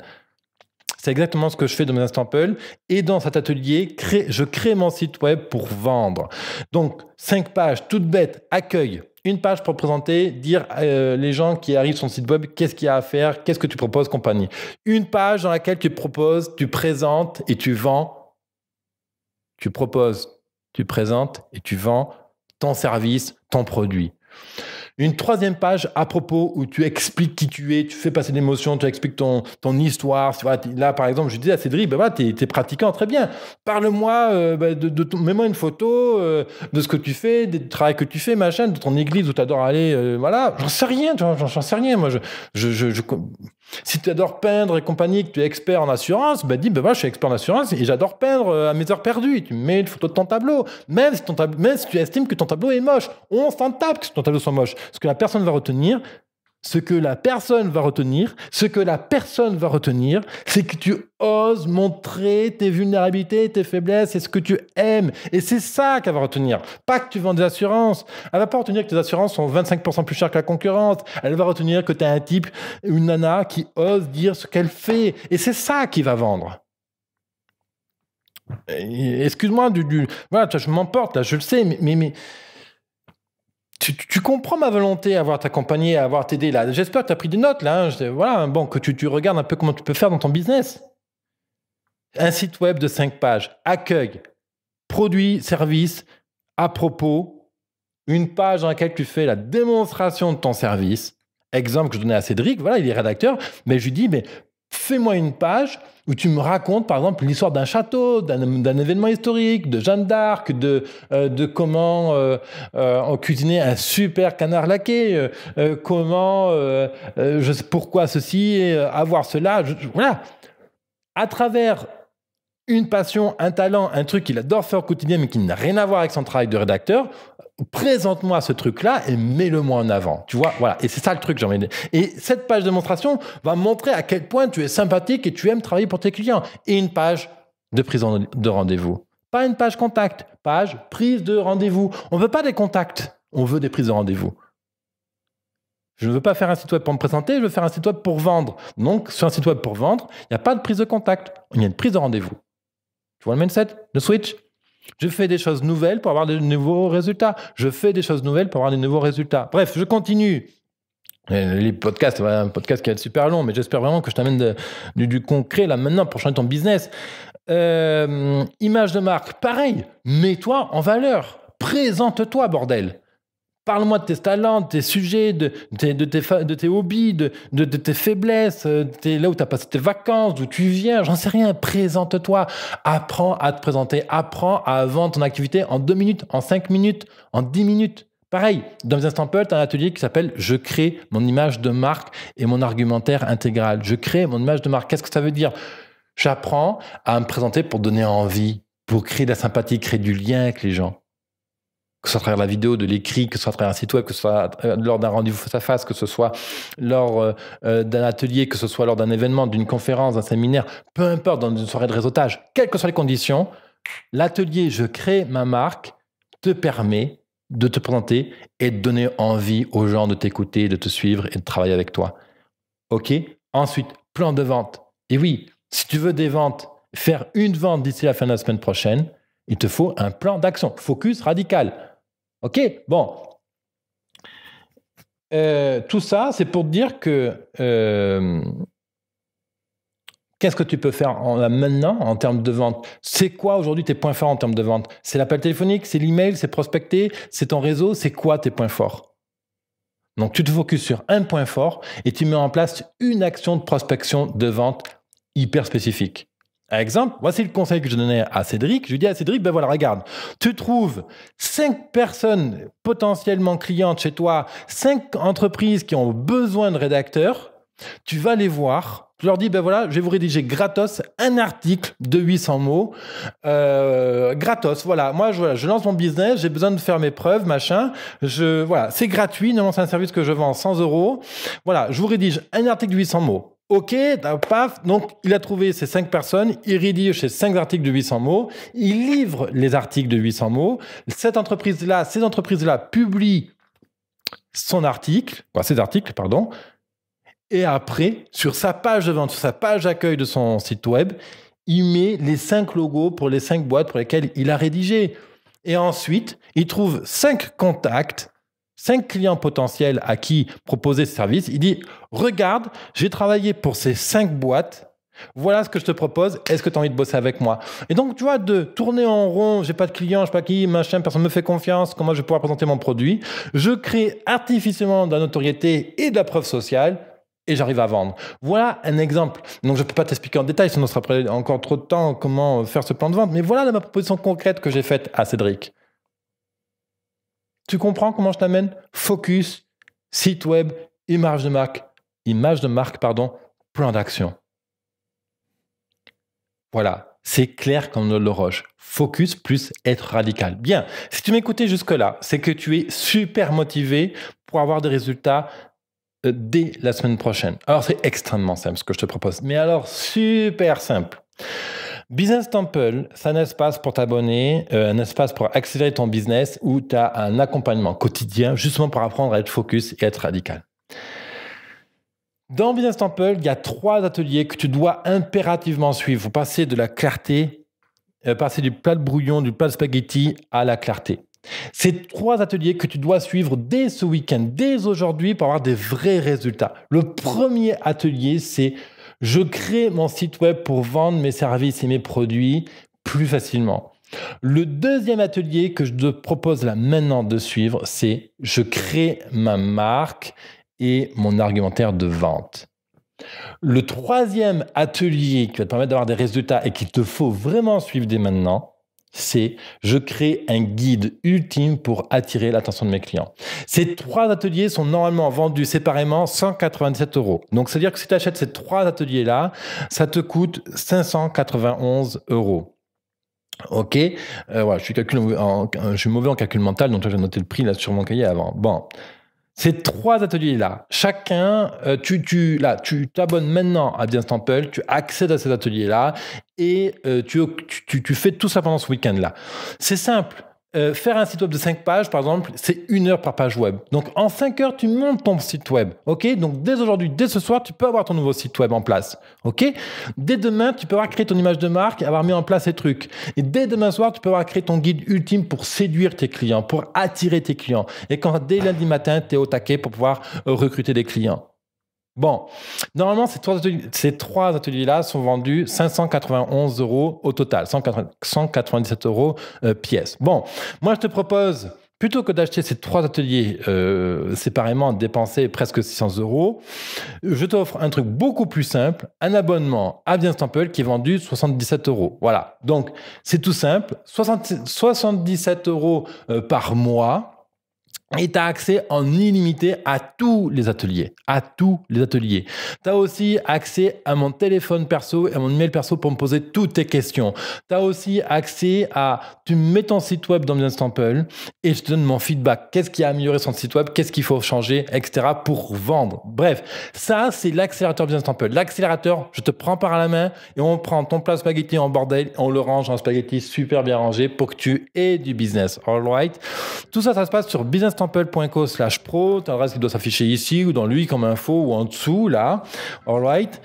[SPEAKER 1] C'est exactement ce que je fais dans Business Temple. Et dans cet atelier, je crée mon site web pour vendre. Donc, 5 pages, toutes bêtes, accueil. Une page pour présenter, dire les gens qui arrivent sur ton site web, qu'est-ce qu'il y a à faire, qu'est-ce que tu proposes, compagnie. Une page dans laquelle tu proposes, tu présentes et tu vends. Tu proposes, tu présentes et tu vends ton service, ton produit. Une troisième page à propos où tu expliques qui tu es, tu fais passer l'émotion, tu expliques ton histoire. Tu vois, là, par exemple, je disais à Cédric, ben voilà, t'es pratiquant, très bien. Parle-moi, mets-moi une photo de ce que tu fais, du travail que tu fais, machin, de ton église où tu adores aller. Voilà, j'en sais rien, tu vois, j'en sais rien. Moi, si tu adores peindre et compagnie, que tu es expert en assurance, dis, voilà, je suis expert en assurance et j'adore peindre à mes heures perdues. Et tu mets une photo de ton tableau. Même si tu estimes que ton tableau est moche, on s'en tape que ton tableau soit moche. Ce que la personne va retenir, c'est que tu oses montrer tes vulnérabilités, tes faiblesses et ce que tu aimes. Et c'est ça qu'elle va retenir. Pas que tu vends des assurances. Elle va pas retenir que tes assurances sont 25% plus chères que la concurrente. Elle va retenir que tu es un type, une nana qui ose dire ce qu'elle fait. Et c'est ça qui va vendre. Excuse-moi, voilà, je m'emporte, là, je le sais, mais tu comprends ma volonté à avoir t'accompagné, à avoir t'aider là. J'espère que tu as pris des notes là. Voilà, bon, que tu regardes un peu comment tu peux faire dans ton business. Un site web de 5 pages, accueil, produits, services, à propos, une page dans laquelle tu fais la démonstration de ton service. Exemple que je donnais à Cédric, voilà, il est rédacteur, mais je lui dis, fais-moi une page où tu me racontes, par exemple, l'histoire d'un château, d'un événement historique, de Jeanne d'Arc, de comment on cuisinait un super canard laqué, je sais pourquoi ceci, avoir cela. Voilà. À travers une passion, un talent, un truc qu'il adore faire au quotidien, mais qui n'a rien à voir avec son travail de rédacteur, présente-moi ce truc-là et mets-le-moi en avant. Tu vois, voilà. Et c'est ça le truc, j'ai envie de dire. Et cette page de démonstration va montrer à quel point tu es sympathique et tu aimes travailler pour tes clients. Et une page de prise de rendez-vous. Pas une page contact, page prise de rendez-vous. On ne veut pas des contacts, on veut des prises de rendez-vous. Je ne veux pas faire un site web pour me présenter, je veux faire un site web pour vendre. Donc, sur un site web pour vendre, il n'y a pas de prise de contact, il y a une prise de rendez-vous. Tu vois le mindset, le switch? Je fais des choses nouvelles pour avoir de nouveaux résultats. Bref, je continue. Les podcasts, voilà, un podcast qui va être super long, mais j'espère vraiment que je t'amène du concret là maintenant pour changer ton business. Image de marque, pareil. Mets-toi en valeur. Présente-toi, bordel. Parle-moi de tes talents, de tes sujets, de tes hobbies, de tes faiblesses, là où tu as passé tes vacances, d'où tu viens, j'en sais rien. Présente-toi, apprends à te présenter, apprends à vendre ton activité en 2 minutes, en 5 minutes, en 10 minutes. Pareil, dans Business Temple, tu as un atelier qui s'appelle « Je crée mon image de marque et mon argumentaire intégral ». Je crée mon image de marque. Qu'est-ce que ça veut dire? J'apprends à me présenter pour donner envie, pour créer de la sympathie, créer du lien avec les gens. Que ce soit à travers la vidéo, de l'écrit, que ce soit à travers un site web, que ce soit lors d'un rendez-vous face à face, que ce soit lors d'un atelier, que ce soit lors d'un événement, d'une conférence, d'un séminaire, peu importe, dans une soirée de réseautage, quelles que soient les conditions, l'atelier « Je crée ma marque » te permet de te présenter et de donner envie aux gens de t'écouter, de te suivre et de travailler avec toi. OK? Ensuite, plan de vente. Et oui, si tu veux des ventes, faire une vente d'ici la fin de la semaine prochaine, il te faut un plan d'action. Focus radical. OK? Bon. Tout ça, c'est pour te dire que qu'est-ce que tu peux faire maintenant en termes de vente? C'est quoi aujourd'hui tes points forts en termes de vente? C'est l'appel téléphonique, c'est l'email, c'est prospecter, c'est ton réseau, c'est quoi tes points forts? Donc, tu te focuses sur un point fort et tu mets en place une action de prospection de vente hyper spécifique. Par exemple, voici le conseil que je donnais à Cédric. Je lui dis à Cédric, voilà, regarde, tu trouves 5 personnes potentiellement clientes chez toi, 5 entreprises qui ont besoin de rédacteurs, tu vas les voir, tu leur dis, voilà, je vais vous rédiger gratos un article de 800 mots, gratos, voilà, moi je lance mon business, j'ai besoin de faire mes preuves, machin, voilà, c'est gratuit, non, c'est un service que je vends 100 €, voilà, je vous rédige un article de 800 mots. OK, paf, donc il a trouvé ces 5 personnes, il rédige ces 5 articles de 800 mots, il livre les articles de 800 mots, ces entreprises-là publient ces articles, et après, sur sa page de vente, sur sa page d'accueil de son site web, il met les 5 logos pour les 5 boîtes pour lesquelles il a rédigé. Et ensuite, il trouve 5 contacts, 5 clients potentiels à qui proposer ce service. Il dit, regarde, j'ai travaillé pour ces 5 boîtes Voilà ce que je te propose. Est-ce que tu as envie de bosser avec moi? Et donc, tu vois, de tourner en rond, j'ai pas de client, je sais pas qui, machin, personne me fait confiance, comment je vais pouvoir présenter mon produit? Je crée artificiellement de la notoriété et de la preuve sociale et j'arrive à vendre. Voilà un exemple. Donc, je peux pas t'expliquer en détail, sinon ça sera encore trop de temps comment faire ce plan de vente. Mais voilà ma proposition concrète que j'ai faite à Cédric. Tu comprends comment je t'amène? Focus, site web, image de marque, plan d'action. Voilà, c'est clair comme de l'eau roche. Focus plus être radical. Bien, si tu m'écoutais jusque-là, c'est que tu es super motivé pour avoir des résultats dès la semaine prochaine. Alors, c'est extrêmement simple ce que je te propose, mais alors super simple. Business Temple, c'est un espace pour t'abonner, un espace pour accélérer ton business où tu as un accompagnement quotidien justement pour apprendre à être focus et être radical. Dans Business Temple, il y a 3 ateliers que tu dois impérativement suivre. Il faut passer de la clarté, passer du plat de brouillon, du plat de spaghetti à la clarté. C'est 3 ateliers que tu dois suivre dès ce week-end, dès aujourd'hui, pour avoir des vrais résultats. Le premier atelier, c'est « Je crée mon site web pour vendre mes services et mes produits plus facilement ». Le deuxième atelier que je te propose là maintenant de suivre, c'est « Je crée ma marque » et mon argumentaire de vente. Le troisième atelier qui va te permettre d'avoir des résultats et qu'il te faut vraiment suivre dès maintenant, c'est je crée un guide ultime pour attirer l'attention de mes clients. Ces 3 ateliers sont normalement vendus séparément 197 €. Donc, c'est-à-dire que si tu achètes ces 3 ateliers-là, ça te coûte 591 €. Ok, voilà, je suis mauvais en calcul mental, donc j'ai noté le prix là sur mon cahier avant. Bon. Ces 3 ateliers-là, chacun, tu t'abonnes maintenant à Business Temple, tu accèdes à ces ateliers-là et tu fais tout ça pendant ce week-end-là. C'est simple. Faire un site web de 5 pages, par exemple, c'est 1 heure par page web. Donc, en 5 heures, tu montes ton site web. OK? Donc, dès aujourd'hui, dès ce soir, tu peux avoir ton nouveau site web en place. OK? Dès demain, tu peux avoir créé ton image de marque et avoir mis en place ces trucs. Et dès demain soir, tu peux avoir créé ton guide ultime pour séduire tes clients, pour attirer tes clients. Et quand dès lundi matin, tu es au taquet pour pouvoir recruter des clients. Bon, normalement, ces 3 ateliers-là sont vendus 591 € au total, 197 € pièce. Bon, moi, je te propose, plutôt que d'acheter ces 3 ateliers séparément, de dépenser presque 600 €, je t'offre un truc beaucoup plus simple, un abonnement à Business Temple qui est vendu 77 €. Voilà, donc c'est tout simple, 77 € par mois. Et tu as accès en illimité à tous les ateliers. Tu as aussi accès à mon téléphone perso et à mon email perso pour me poser toutes tes questions. Tu as aussi accès à... Tu mets ton site web dans Business Temple et je te donne mon feedback. Qu'est-ce qui a amélioré son site web? Qu'est-ce qu'il faut changer, etc. pour vendre. Bref, ça, c'est l'accélérateur Business Temple. L'accélérateur, je te prends par la main et on prend ton plat spaghetti en bordel, on le range en spaghetti super bien rangé pour que tu aies du business. All right? Tout ça, ça se passe sur businesstemple.co/pro. Tu as l'adresse qui doit s'afficher ici ou dans lui comme info ou en dessous là. All right?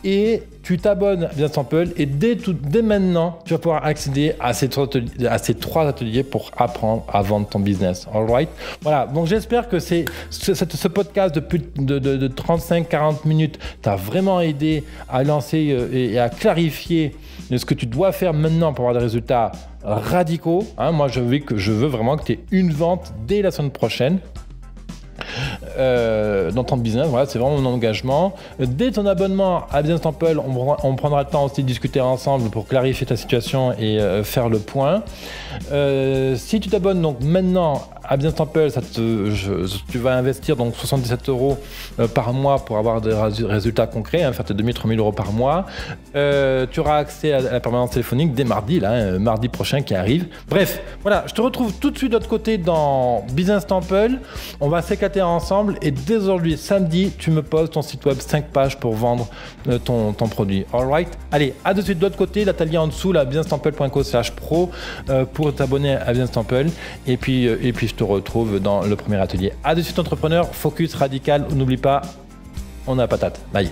[SPEAKER 1] Et tu t'abonnes à Business Temple et dès maintenant, tu vas pouvoir accéder à ces 3 ateliers pour apprendre à vendre ton business. All right? Voilà. Donc, j'espère que ce podcast de 35-40 minutes t'a vraiment aidé à lancer et à clarifier ce que tu dois faire maintenant pour avoir des résultats radicaux. Moi, je veux vraiment que tu aies une vente dès la semaine prochaine. Dans ton business, voilà, c'est vraiment mon engagement. Dès ton abonnement à Business Temple, on prendra le temps aussi de discuter ensemble pour clarifier ta situation et faire le point. Si tu t'abonnes donc maintenant à Business Temple, tu vas investir donc 77 € par mois pour avoir des résultats concrets, faire tes 2000-3000 € par mois. Tu auras accès à la permanence téléphonique dès mardi, mardi prochain qui arrive. Bref, voilà, je te retrouve tout de suite de l'autre côté dans Business Temple. On va s'éclater ensemble et dès aujourd'hui, samedi, tu me poses ton site web 5 pages pour vendre ton produit. All right? Allez, à de suite de l'autre côté, l'atelier en dessous, businesstemple.co/pro pour t'abonner à Business Temple. Et puis je te retrouve dans le premier atelier. À de suite entrepreneur, focus radical, n'oublie pas, on a la patate. Bye.